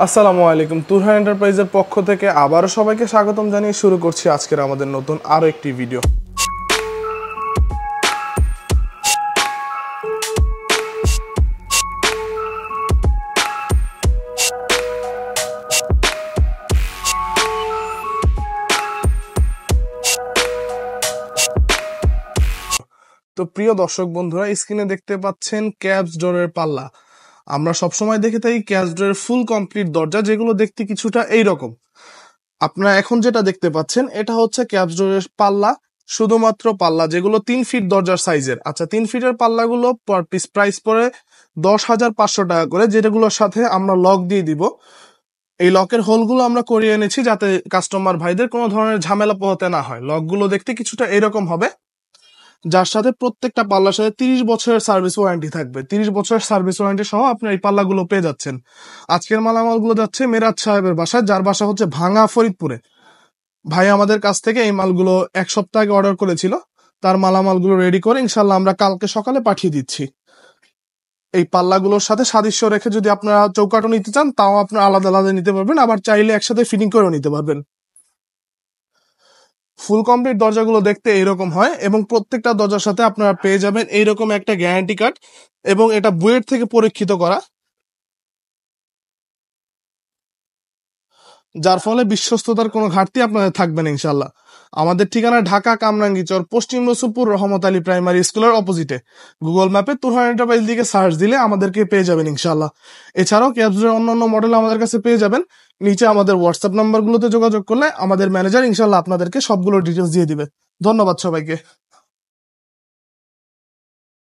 আসসালামু আলাইকুম। তুরহা এন্টারপ্রাইজের পক্ষ থেকে আবারও সবাইকে স্বাগতম জানিয়ে শুরু করছি আজকের আমাদের নতুন আরও একটি ভিডিও। তো প্রিয় দর্শক বন্ধুরা, স্ক্রিনে দেখতে পাচ্ছেন ক্যাপস ডোরের পাল্লা। আমরা সবসময় দেখে থাকি ক্যাপস ডোরের ফুল কমপ্লিট দরজা, যেগুলো দেখতে কিছুটা এইরকম। আপনারা এখন যেটা দেখতে পাচ্ছেন এটা হচ্ছে ক্যাপস ডোরের পাল্লা, শুধুমাত্র পাল্লা, যেগুলো 3 ফিট দরজার সাইজের। আচ্ছা, 3 ফিটের পাল্লাগুলো পার পিস প্রাইস পড়ে 10,500 টাকা করে, যেটাগুলোর সাথে আমরা লক দিয়ে দিব। এই লকের হোলগুলো আমরা করিয়ে এনেছি যাতে কাস্টমার ভাইদের কোনো ধরনের ঝামেলা পোহাতে না হয়। লকগুলো দেখতে কিছুটা এরকম হবে, যার সাথে প্রত্যেকটা পাল্লার সাথে 30 বছরের সার্ভিস ওয়ারেন্টি থাকবে। 30 বছরের সার্ভিস ওয়ারেন্টি সহ আপনি এই পাল্লাগুলো পেয়ে যাচ্ছেন। আজকের মালামালগুলো যাচ্ছে মেরাজ সাহেবের বাসায়, যার বাসা হচ্ছে ভাঙা ফরিদপুরে। ভাই আমাদের কাছ থেকে এই মালগুলো 1 সপ্তাহ আগে অর্ডার করেছিল, তার মালামালগুলো রেডি করে ইনশাল্লাহ আমরা কালকে সকালে পাঠিয়ে দিচ্ছি। এই পাল্লাগুলোর সাথে সাদৃশ্য রেখে যদি আপনারা চৌকাঠও নিতে চান, তাও আপনারা আলাদা আলাদা নিতে পারবেন, আবার চাইলে একসাথে ফিটিং করেও নিতে পারবেন। ফুল কমপ্লিট দরজাগুলো দেখতে এইরকম হয় এবং প্রত্যেকটা দরজার সাথে আপনারা পেয়ে যাবেন এইরকম একটা গ্যারান্টি কার্ড, এবং এটা বুয়েট থেকে পরীক্ষিত করা, যার ফলে বিশ্বস্ততার কোনো ঘাটতি আপনাদের থাকবে না ইনশাল্লাহ। আমাদের ঠিকানা ঢাকা কামরাঙ্গীচর, পশ্চিম রসুলপুর রহমত আলী প্রাইমারি স্কুলের অপোজিটে। গুগল ম্যাপে তুরহান এন্টারপ্রাইজ দিকে সার্চ দিলে আমাদেরকে পেয়ে যাবেন ইনশাল্লাহ। এছাড়াও ক্যাবসের অন্যান্য মডেল আমাদের কাছে পেয়ে যাবেন। নিচে আমাদের হোয়াটসঅ্যাপ নাম্বারগুলোতে যোগাযোগ করলে আমাদের ম্যানেজার ইনশাল্লাহ আপনাদেরকে সবগুলো ডিটেলস দিয়ে দিবে। ধন্যবাদ সবাইকে।